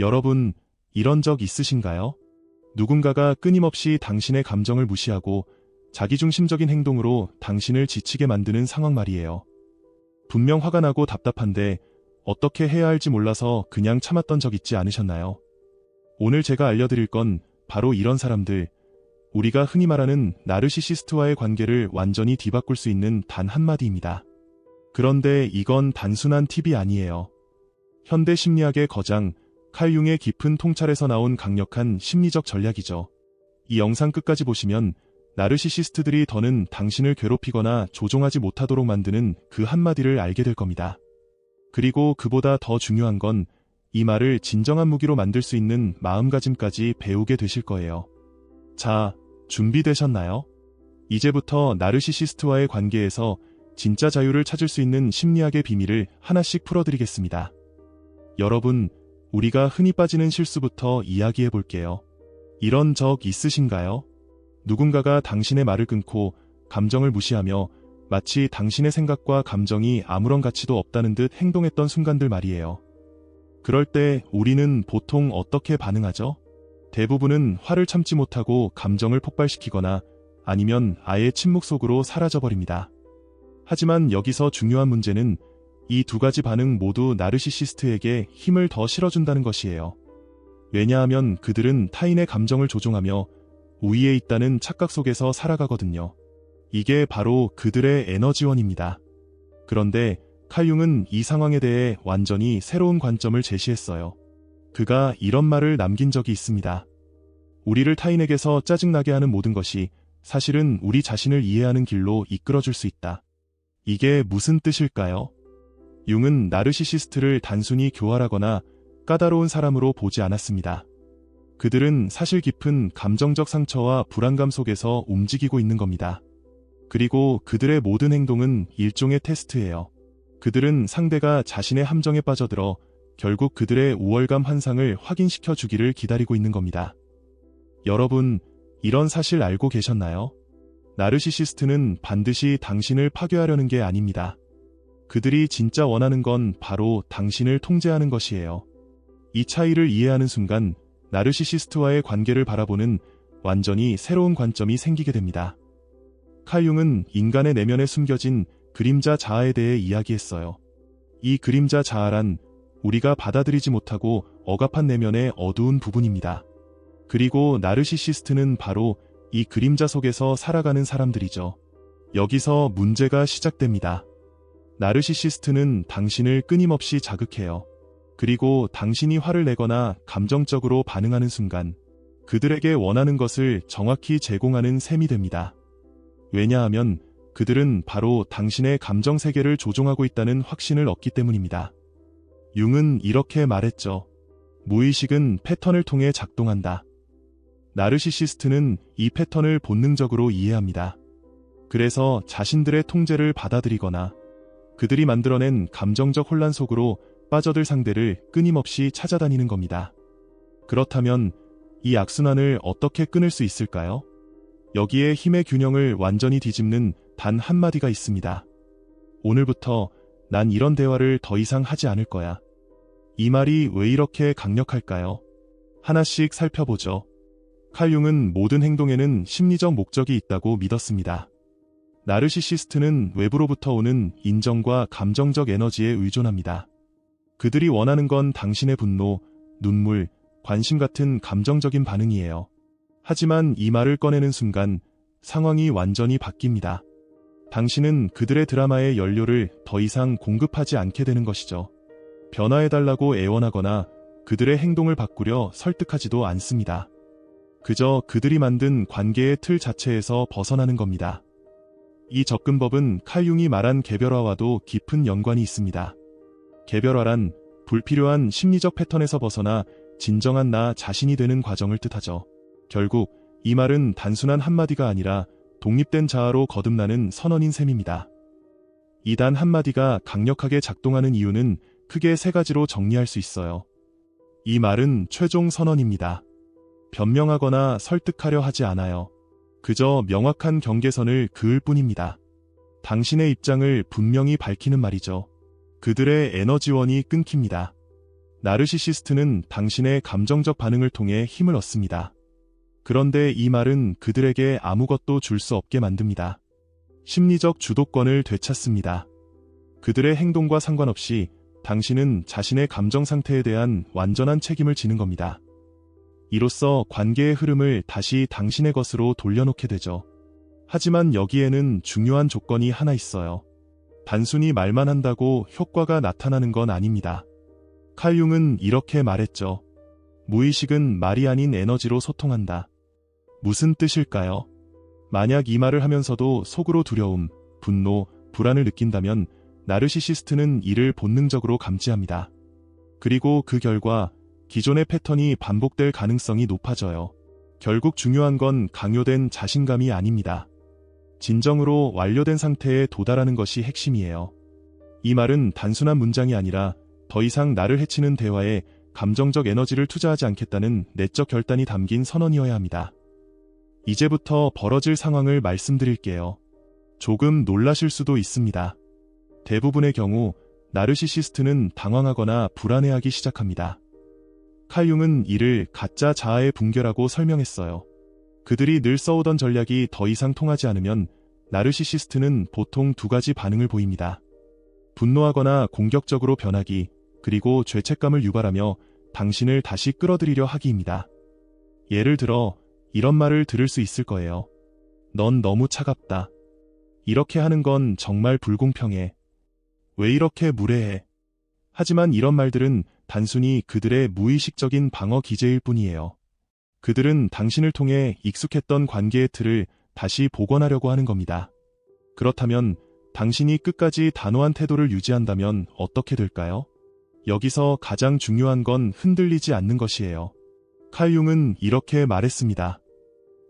여러분, 이런 적 있으신가요? 누군가가 끊임없이 당신의 감정을 무시하고 자기중심적인 행동으로 당신을 지치게 만드는 상황 말이에요. 분명 화가 나고 답답한데 어떻게 해야 할지 몰라서 그냥 참았던 적 있지 않으셨나요? 오늘 제가 알려드릴 건 바로 이런 사람들, 우리가 흔히 말하는 나르시시스트와의 관계를 완전히 뒤바꿀 수 있는 단 한마디입니다. 그런데 이건 단순한 팁이 아니에요. 현대 심리학의 거장, 칼 융의 깊은 통찰에서 나온 강력한 심리적 전략이죠. 이 영상 끝까지 보시면 나르시시스트들이 더는 당신을 괴롭히거나 조종하지 못하도록 만드는 그 한마디를 알게 될 겁니다. 그리고 그보다 더 중요한 건 이 말을 진정한 무기로 만들 수 있는 마음가짐까지 배우게 되실 거예요. 자, 준비되셨나요? 이제부터 나르시시스트와의 관계에서 진짜 자유를 찾을 수 있는 심리학의 비밀을 하나씩 풀어드리겠습니다. 여러분, 우리가 흔히 빠지는 실수부터 이야기해 볼게요. 이런 적 있으신가요? 누군가가 당신의 말을 끊고 감정을 무시하며 마치 당신의 생각과 감정이 아무런 가치도 없다는 듯 행동했던 순간들 말이에요. 그럴 때 우리는 보통 어떻게 반응하죠? 대부분은 화를 참지 못하고 감정을 폭발시키거나 아니면 아예 침묵 속으로 사라져버립니다. 하지만 여기서 중요한 문제는 이 두 가지 반응 모두 나르시시스트에게 힘을 더 실어준다는 것이에요. 왜냐하면 그들은 타인의 감정을 조종하며 우위에 있다는 착각 속에서 살아가거든요. 이게 바로 그들의 에너지원입니다. 그런데 칼 융은 이 상황에 대해 완전히 새로운 관점을 제시했어요. 그가 이런 말을 남긴 적이 있습니다. 우리를 타인에게서 짜증나게 하는 모든 것이 사실은 우리 자신을 이해하는 길로 이끌어줄 수 있다. 이게 무슨 뜻일까요? 융은 나르시시스트를 단순히 교활하거나 까다로운 사람으로 보지 않았습니다. 그들은 사실 깊은 감정적 상처와 불안감 속에서 움직이고 있는 겁니다. 그리고 그들의 모든 행동은 일종의 테스트예요. 그들은 상대가 자신의 함정에 빠져들어 결국 그들의 우월감 환상을 확인시켜 주기를 기다리고 있는 겁니다. 여러분, 이런 사실 알고 계셨나요? 나르시시스트는 반드시 당신을 파괴하려는 게 아닙니다. 그들이 진짜 원하는 건 바로 당신을 통제하는 것이에요. 이 차이를 이해하는 순간 나르시시스트와의 관계를 바라보는 완전히 새로운 관점이 생기게 됩니다. 칼 융은 인간의 내면에 숨겨진 그림자 자아에 대해 이야기했어요. 이 그림자 자아란 우리가 받아들이지 못하고 억압한 내면의 어두운 부분입니다. 그리고 나르시시스트는 바로 이 그림자 속에서 살아가는 사람들이죠. 여기서 문제가 시작됩니다. 나르시시스트는 당신을 끊임없이 자극해요. 그리고 당신이 화를 내거나 감정적으로 반응하는 순간 그들에게 원하는 것을 정확히 제공하는 셈이 됩니다. 왜냐하면 그들은 바로 당신의 감정 세계를 조종하고 있다는 확신을 얻기 때문입니다. 융은 이렇게 말했죠. 무의식은 패턴을 통해 작동한다. 나르시시스트는 이 패턴을 본능적으로 이해합니다. 그래서 자신들의 통제를 받아들이거나 그들이 만들어낸 감정적 혼란 속으로 빠져들 상대를 끊임없이 찾아다니는 겁니다. 그렇다면 이 악순환을 어떻게 끊을 수 있을까요? 여기에 힘의 균형을 완전히 뒤집는 단 한마디가 있습니다. 오늘부터 난 이런 대화를 더 이상 하지 않을 거야. 이 말이 왜 이렇게 강력할까요? 하나씩 살펴보죠. 칼 융은 모든 행동에는 심리적 목적이 있다고 믿었습니다. 나르시시스트는 외부로부터 오는 인정과 감정적 에너지에 의존합니다. 그들이 원하는 건 당신의 분노, 눈물, 관심 같은 감정적인 반응이에요. 하지만 이 말을 꺼내는 순간 상황이 완전히 바뀝니다. 당신은 그들의 드라마의 연료를 더 이상 공급하지 않게 되는 것이죠. 변화해달라고 애원하거나 그들의 행동을 바꾸려 설득하지도 않습니다. 그저 그들이 만든 관계의 틀 자체에서 벗어나는 겁니다. 이 접근법은 칼 융이 말한 개별화와도 깊은 연관이 있습니다. 개별화란 불필요한 심리적 패턴에서 벗어나 진정한 나 자신이 되는 과정을 뜻하죠. 결국 이 말은 단순한 한마디가 아니라 독립된 자아로 거듭나는 선언인 셈입니다. 이 단 한마디가 강력하게 작동하는 이유는 크게 세 가지로 정리할 수 있어요. 이 말은 최종 선언입니다. 변명하거나 설득하려 하지 않아요. 그저 명확한 경계선을 그을 뿐입니다. 당신의 입장을 분명히 밝히는 말이죠. 그들의 에너지원이 끊깁니다. 나르시시스트는 당신의 감정적 반응을 통해 힘을 얻습니다. 그런데 이 말은 그들에게 아무것도 줄 수 없게 만듭니다. 심리적 주도권을 되찾습니다. 그들의 행동과 상관없이 당신은 자신의 감정 상태에 대한 완전한 책임을 지는 겁니다. 이로써 관계의 흐름을 다시 당신의 것으로 돌려놓게 되죠. 하지만 여기에는 중요한 조건이 하나 있어요. 단순히 말만 한다고 효과가 나타나는 건 아닙니다. 칼 융은 이렇게 말했죠. 무의식은 말이 아닌 에너지로 소통한다. 무슨 뜻일까요? 만약 이 말을 하면서도 속으로 두려움, 분노, 불안을 느낀다면 나르시시스트는 이를 본능적으로 감지합니다. 그리고 그 결과 기존의 패턴이 반복될 가능성이 높아져요. 결국 중요한 건 강요된 자신감이 아닙니다. 진정으로 완료된 상태에 도달하는 것이 핵심이에요. 이 말은 단순한 문장이 아니라 더 이상 나를 해치는 대화에 감정적 에너지를 투자하지 않겠다는 내적 결단이 담긴 선언이어야 합니다. 이제부터 벌어질 상황을 말씀드릴게요. 조금 놀라실 수도 있습니다. 대부분의 경우 나르시시스트는 당황하거나 불안해하기 시작합니다. 칼 융은 이를 가짜 자아의 붕괴라고 설명했어요. 그들이 늘 써오던 전략이 더 이상 통하지 않으면 나르시시스트는 보통 두 가지 반응을 보입니다. 분노하거나 공격적으로 변하기, 그리고 죄책감을 유발하며 당신을 다시 끌어들이려 하기입니다. 예를 들어 이런 말을 들을 수 있을 거예요. 넌 너무 차갑다. 이렇게 하는 건 정말 불공평해. 왜 이렇게 무례해? 하지만 이런 말들은 단순히 그들의 무의식적인 방어 기제일 뿐이에요. 그들은 당신을 통해 익숙했던 관계의 틀을 다시 복원하려고 하는 겁니다. 그렇다면 당신이 끝까지 단호한 태도를 유지한다면 어떻게 될까요? 여기서 가장 중요한 건 흔들리지 않는 것이에요. 칼 융은 이렇게 말했습니다.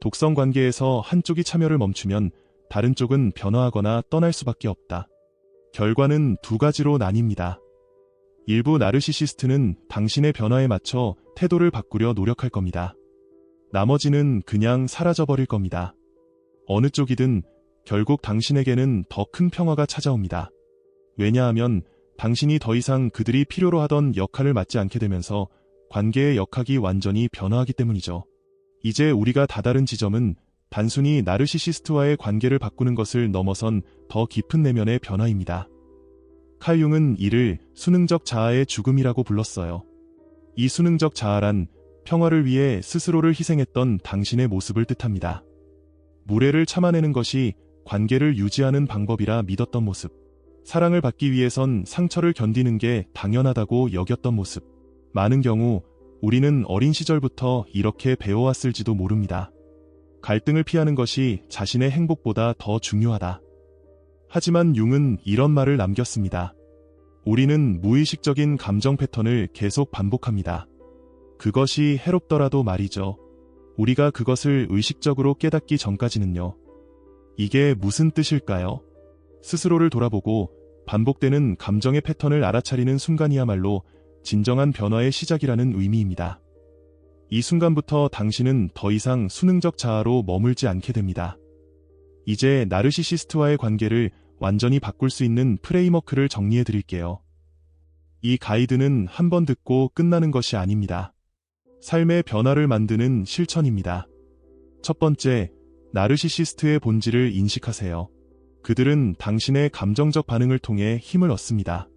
독성 관계에서 한쪽이 참여를 멈추면 다른 쪽은 변화하거나 떠날 수밖에 없다. 결과는 두 가지로 나뉩니다. 일부 나르시시스트는 당신의 변화에 맞춰 태도를 바꾸려 노력할 겁니다. 나머지는 그냥 사라져버릴 겁니다. 어느 쪽이든 결국 당신에게는 더 큰 평화가 찾아옵니다. 왜냐하면 당신이 더 이상 그들이 필요로 하던 역할을 맡지 않게 되면서 관계의 역학이 완전히 변화하기 때문이죠. 이제 우리가 다다른 지점은 단순히 나르시시스트와의 관계를 바꾸는 것을 넘어선 더 깊은 내면의 변화입니다. 칼 융은 이를 수능적 자아의 죽음이라고 불렀어요. 이 수능적 자아란 평화를 위해 스스로를 희생했던 당신의 모습을 뜻합니다. 무례를 참아내는 것이 관계를 유지하는 방법이라 믿었던 모습. 사랑을 받기 위해선 상처를 견디는 게 당연하다고 여겼던 모습. 많은 경우 우리는 어린 시절부터 이렇게 배워왔을지도 모릅니다. 갈등을 피하는 것이 자신의 행복보다 더 중요하다. 하지만 융은 이런 말을 남겼습니다. 우리는 무의식적인 감정 패턴을 계속 반복합니다. 그것이 해롭더라도 말이죠. 우리가 그것을 의식적으로 깨닫기 전까지는요. 이게 무슨 뜻일까요? 스스로를 돌아보고 반복되는 감정의 패턴을 알아차리는 순간이야말로 진정한 변화의 시작이라는 의미입니다. 이 순간부터 당신은 더 이상 수능적 자아로 머물지 않게 됩니다. 이제 나르시시스트와의 관계를 완전히 바꿀 수 있는 프레임워크를 정리해 드릴게요. 이 가이드는 한 번 듣고 끝나는 것이 아닙니다. 삶의 변화를 만드는 실천입니다. 첫 번째, 나르시시스트의 본질을 인식하세요. 그들은 당신의 감정적 반응을 통해 힘을 얻습니다.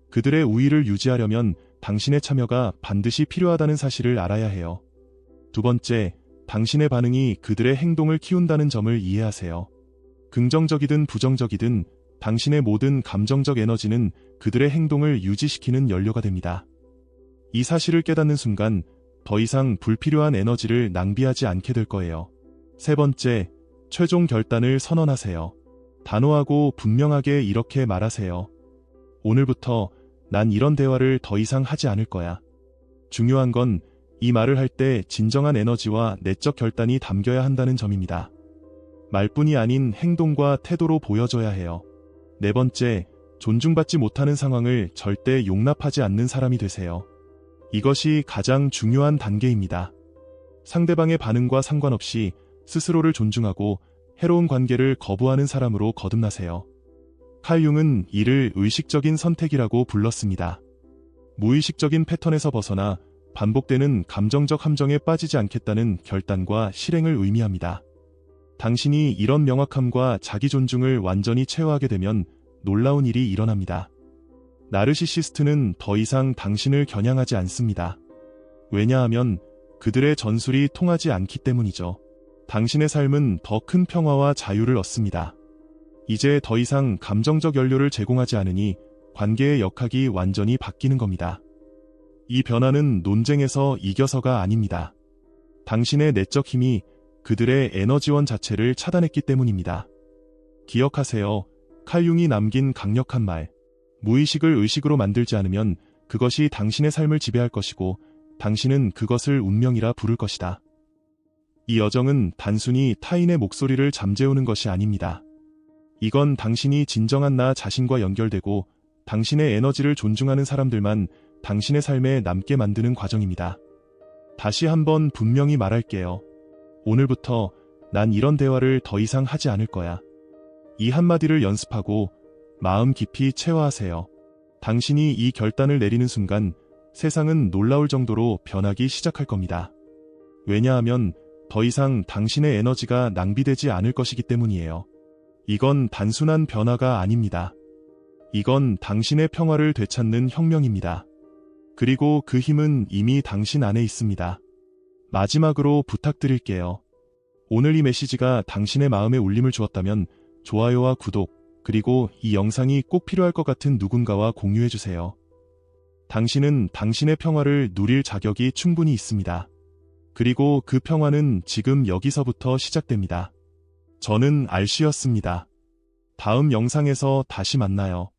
그들의 우위를 유지하려면 당신의 참여가 반드시 필요하다는 사실을 알아야 해요. 두 번째, 당신의 반응이 그들의 행동을 키운다는 점을 이해하세요. 긍정적이든 부정적이든 당신의 모든 감정적 에너지는 그들의 행동을 유지시키는 연료가 됩니다. 이 사실을 깨닫는 순간 더 이상 불필요한 에너지를 낭비하지 않게 될 거예요. 세 번째, 최종 결단을 선언하세요. 단호하고 분명하게 이렇게 말하세요. 오늘부터 난 이런 대화를 더 이상 하지 않을 거야. 중요한 건 이 말을 할 때 진정한 에너지와 내적 결단이 담겨야 한다는 점입니다. 말뿐이 아닌 행동과 태도로 보여줘야 해요. 네 번째, 존중받지 못하는 상황을 절대 용납하지 않는 사람이 되세요. 이것이 가장 중요한 단계입니다. 상대방의 반응과 상관없이 스스로를 존중하고 해로운 관계를 거부하는 사람으로 거듭나세요. 칼 융은 이를 의식적인 선택이라고 불렀습니다. 무의식적인 패턴에서 벗어나 반복되는 감정적 함정에 빠지지 않겠다는 결단과 실행을 의미합니다. 당신이 이런 명확함과 자기 존중을 완전히 체화하게 되면 놀라운 일이 일어납니다. 나르시시스트는 더 이상 당신을 겨냥하지 않습니다. 왜냐하면 그들의 전술이 통하지 않기 때문이죠. 당신의 삶은 더 큰 평화와 자유를 얻습니다. 이제 더 이상 감정적 연료를 제공하지 않으니 관계의 역학이 완전히 바뀌는 겁니다. 이 변화는 논쟁에서 이겨서가 아닙니다. 당신의 내적 힘이 그들의 에너지원 자체를 차단했기 때문입니다. 기억하세요. 칼 융이 남긴 강력한 말. 무의식을 의식으로 만들지 않으면 그것이 당신의 삶을 지배할 것이고 당신은 그것을 운명이라 부를 것이다. 이 여정은 단순히 타인의 목소리를 잠재우는 것이 아닙니다. 이건 당신이 진정한 나 자신과 연결되고 당신의 에너지를 존중하는 사람들만 당신의 삶에 남게 만드는 과정입니다. 다시 한번 분명히 말할게요. 오늘부터 난 이런 대화를 더 이상 하지 않을 거야. 이 한마디를 연습하고 마음 깊이 체화하세요. 당신이 이 결단을 내리는 순간 세상은 놀라울 정도로 변하기 시작할 겁니다. 왜냐하면 더 이상 당신의 에너지가 낭비되지 않을 것이기 때문이에요. 이건 단순한 변화가 아닙니다. 이건 당신의 평화를 되찾는 혁명입니다. 그리고 그 힘은 이미 당신 안에 있습니다. 마지막으로 부탁드릴게요. 오늘 이 메시지가 당신의 마음에 울림을 주었다면 좋아요와 구독, 그리고 이 영상이 꼭 필요할 것 같은 누군가와 공유해주세요. 당신은 당신의 평화를 누릴 자격이 충분히 있습니다. 그리고 그 평화는 지금 여기서부터 시작됩니다. 저는 알씨였습니다. 다음 영상에서 다시 만나요.